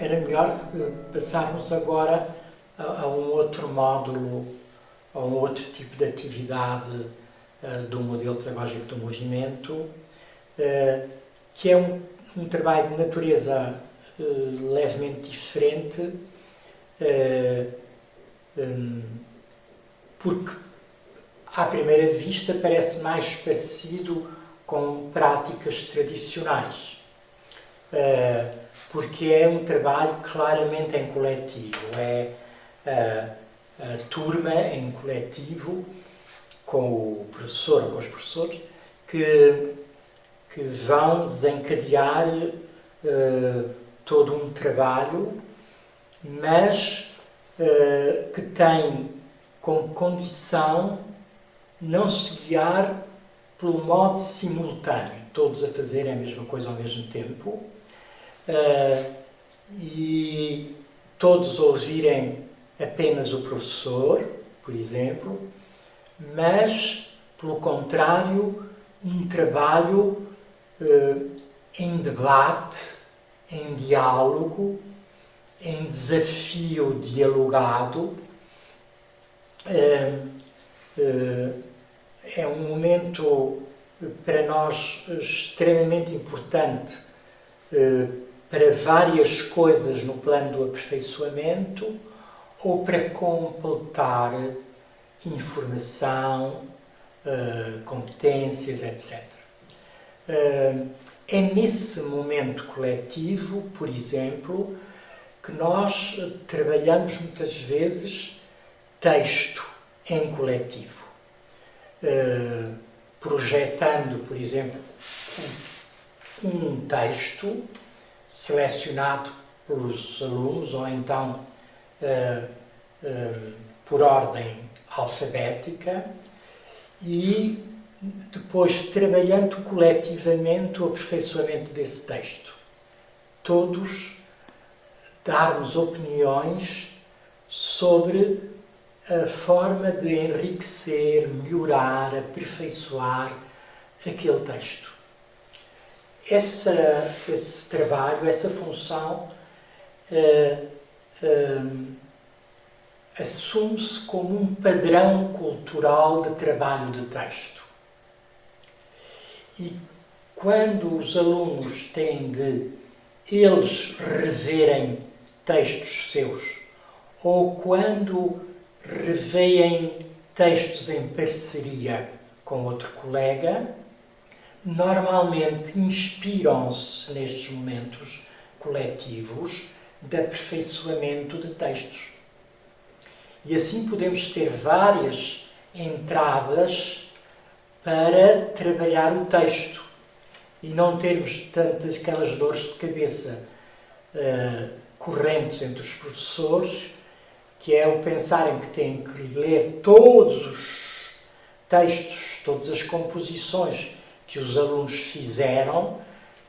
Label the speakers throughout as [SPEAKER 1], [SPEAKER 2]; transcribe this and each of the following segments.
[SPEAKER 1] era melhor passarmos agora a um outro módulo, a um outro tipo de atividade do modelo pedagógico do movimento, que é um trabalho de natureza levemente diferente, porque à primeira vista parece mais parecido com práticas tradicionais, porque é um trabalho claramente em coletivo, é a turma em coletivo, com o professor ou com os professores, que vão desencadear todo um trabalho, mas que tem como condição não se guiar pelo modo simultâneo, todos a fazerem a mesma coisa ao mesmo tempo, e todos ouvirem apenas o professor, por exemplo, mas, pelo contrário, um trabalho em debate, em diálogo, em desafio dialogado. É um momento para nós extremamente importante para várias coisas no plano do aperfeiçoamento ou para completar informação, competências, etc. É nesse momento coletivo, por exemplo, que nós trabalhamos muitas vezes texto em coletivo, projetando, por exemplo, um texto selecionado pelos alunos ou então por ordem alfabética e depois trabalhando coletivamente o aperfeiçoamento desse texto. Todos darmos opiniões sobre a forma de enriquecer, melhorar, aperfeiçoar aquele texto. Esse trabalho, essa função assume-se como um padrão cultural de trabalho de texto. E quando os alunos têm de eles reverem textos seus, ou quando reveem textos em parceria com outro colega, normalmente inspiram-se nestes momentos coletivos de aperfeiçoamento de textos. E assim podemos ter várias entradas para trabalhar o texto e não termos tantas aquelas dores de cabeça correntes entre os professores, que é o pensarem que têm que ler todos os textos, todas as composições que os alunos fizeram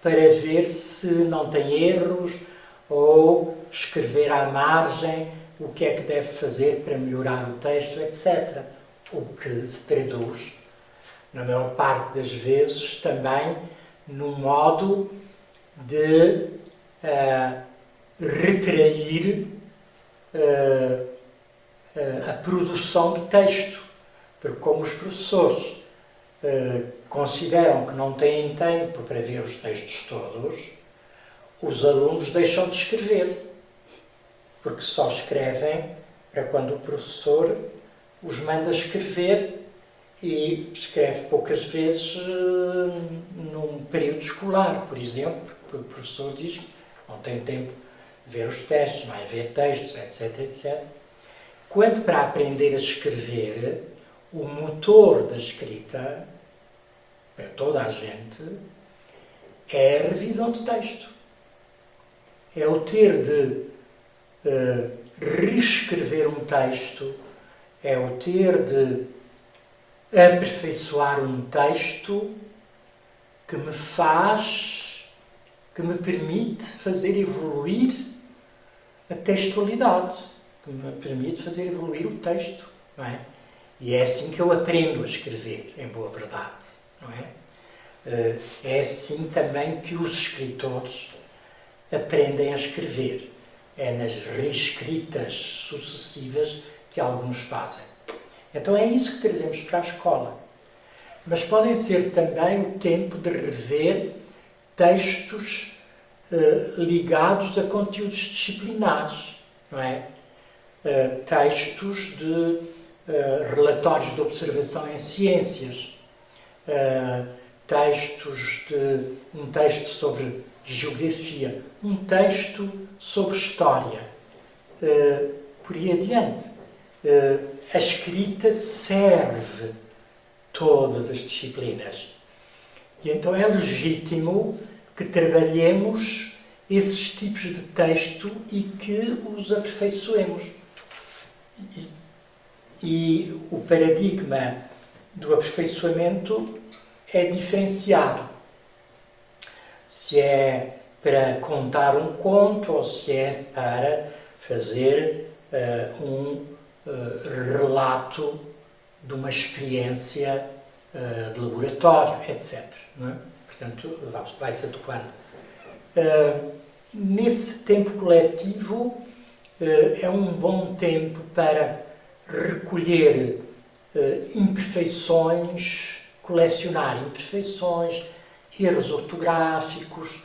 [SPEAKER 1] para ver se não tem erros ou escrever à margem o que é que deve fazer para melhorar o texto, etc. O que se traduz, na maior parte das vezes, também num modo de retrair a produção de texto. Porque como os professores consideram que não têm tempo para ver os textos todos, os alunos deixam de escrever. Porque só escrevem para quando o professor os manda escrever e escreve poucas vezes num período escolar, por exemplo, porque o professor diz que não tem tempo de ver os textos, não é ver textos, etc, etc. Quando para aprender a escrever, o motor da escrita, para toda a gente, é a revisão de texto. É o ter de reescrever um texto, é o ter de aperfeiçoar um texto que me permite fazer evoluir a textualidade, que me permite fazer evoluir o texto, não é? E é assim que eu aprendo a escrever, em boa verdade, não é? É assim também que os escritores aprendem a escrever. é nas reescritas sucessivas que alguns fazem. Então é isso que trazemos para a escola. Mas podem ser também o tempo de rever textos ligados a conteúdos disciplinares, não é? Textos de relatórios de observação em ciências, um texto sobre geografia, um texto sobre história, por aí adiante. A escrita serve todas as disciplinas. E então é legítimo que trabalhemos esses tipos de texto e que os aperfeiçoemos. E o paradigma do aperfeiçoamento é diferenciado. Se é para contar um conto ou se é para fazer um relato de uma experiência de laboratório, etc. Não é? Portanto, vai-se adequando. Nesse tempo coletivo, é um bom tempo para recolher imperfeições, colecionar imperfeições, erros ortográficos,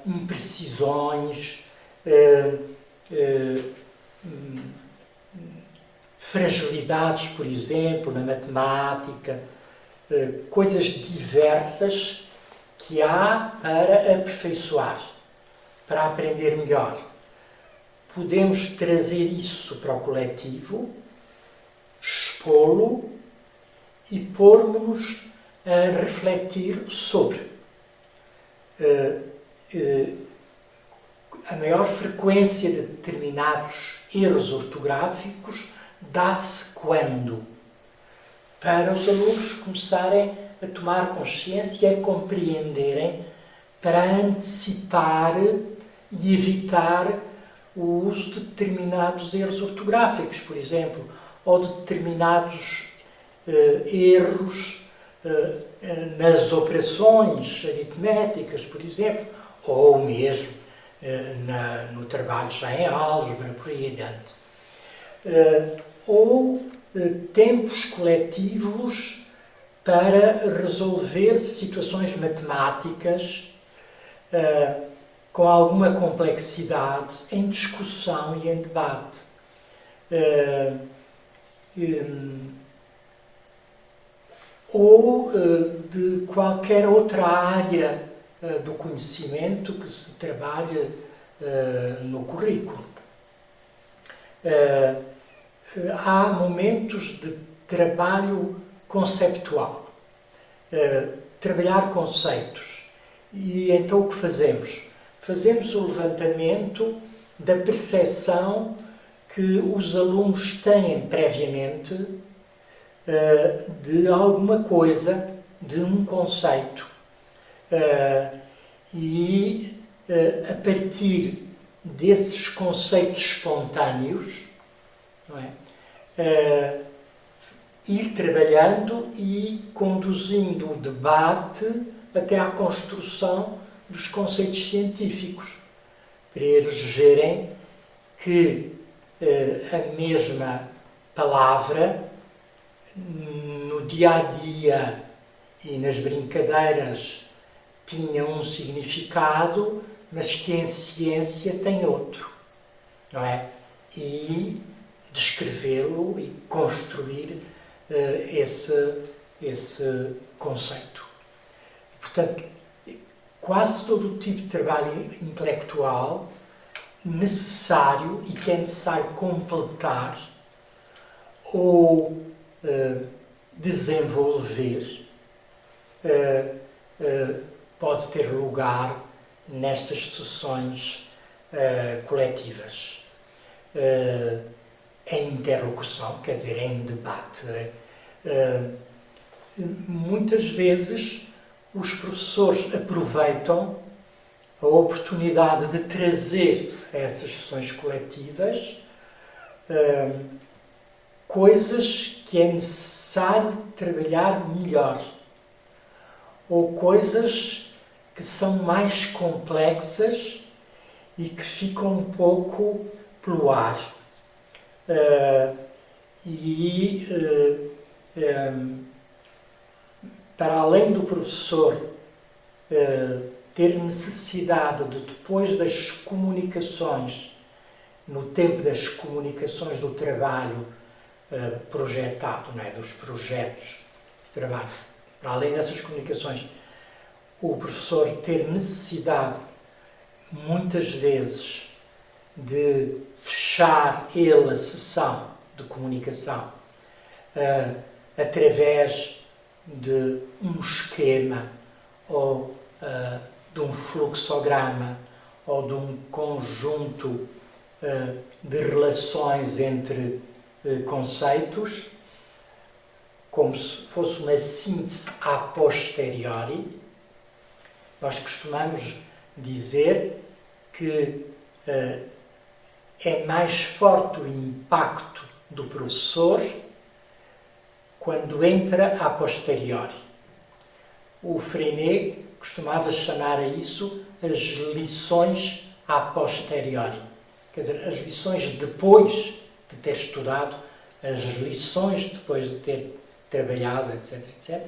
[SPEAKER 1] imprecisões, fragilidades, por exemplo, na matemática, coisas diversas que há para aperfeiçoar, para aprender melhor. Podemos trazer isso para o coletivo, expô-lo e pôr-nos a refletir sobre. A maior frequência de determinados erros ortográficos dá-se quando? Para os alunos começarem a tomar consciência e a compreenderem, para antecipar e evitar o uso de determinados erros ortográficos, por exemplo, ou de determinados erros nas operações aritméticas, por exemplo, ou mesmo no trabalho já em álgebra, por aí adiante. Ou tempos coletivos para resolver situações matemáticas com alguma complexidade, em discussão e em debate. Ou de qualquer outra área do conhecimento que se trabalhe no currículo. Há momentos de trabalho conceptual, trabalhar conceitos. E então o que fazemos? Fazemos o levantamento da percepção que os alunos têm previamente de alguma coisa, de um conceito. E a partir desses conceitos espontâneos, não é? Ir trabalhando e conduzindo o debate até à construção dos conceitos científicos, para eles verem que a mesma palavra no dia-a-dia e nas brincadeiras tinha um significado, mas que em ciência tem outro, não é? E descrevê-lo e construir esse conceito. Portanto, quase todo o tipo de trabalho intelectual necessário e que é necessário completar ou desenvolver pode ter lugar nestas sessões coletivas. Em interlocução, quer dizer, em debate. Muitas vezes os professores aproveitam a oportunidade de trazer a essas sessões coletivas coisas que é necessário trabalhar melhor, ou coisas que são mais complexas e que ficam um pouco pelo ar. Para além do professor ter necessidade de, depois das comunicações, no tempo das comunicações do trabalho projetado, não é? Dos projetos de trabalho, para além dessas comunicações, o professor ter necessidade, muitas vezes, de fechar ele a sessão de comunicação através de um esquema ou de um fluxograma ou de um conjunto de relações entre conceitos, como se fosse uma síntese a posteriori. Nós costumamos dizer que é mais forte o impacto do professor quando entra a posteriori. O Freinet costumava chamar a isso as lições a posteriori. Quer dizer, as lições depois de ter estudado, as lições depois de ter trabalhado, etc., etc.,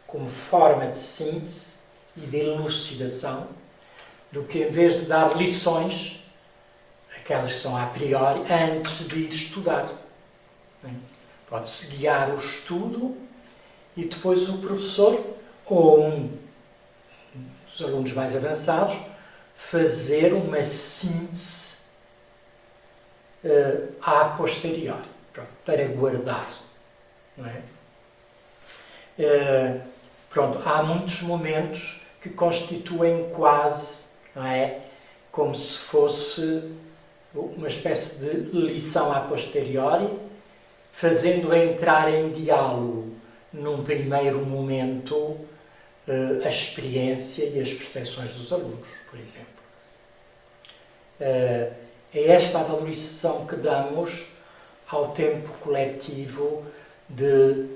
[SPEAKER 1] como forma de síntese e de elucidação, do que em vez de dar lições, aquelas que são a priori, antes de ir estudar. Pode-se guiar o estudo e depois o professor, ou dos alunos mais avançados, fazer uma síntese a posteriori, para guardar. Não é? Há muitos momentos que constituem quase, não é, como se fosse uma espécie de lição a posteriori, fazendo entrar em diálogo, num primeiro momento, a experiência e as percepções dos alunos, por exemplo. É esta a valorização que damos ao tempo coletivo de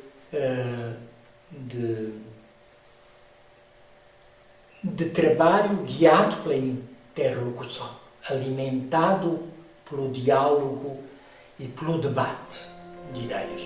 [SPEAKER 1] trabalho guiado pela interlocução, alimentado pelo diálogo e pelo debate de ideias.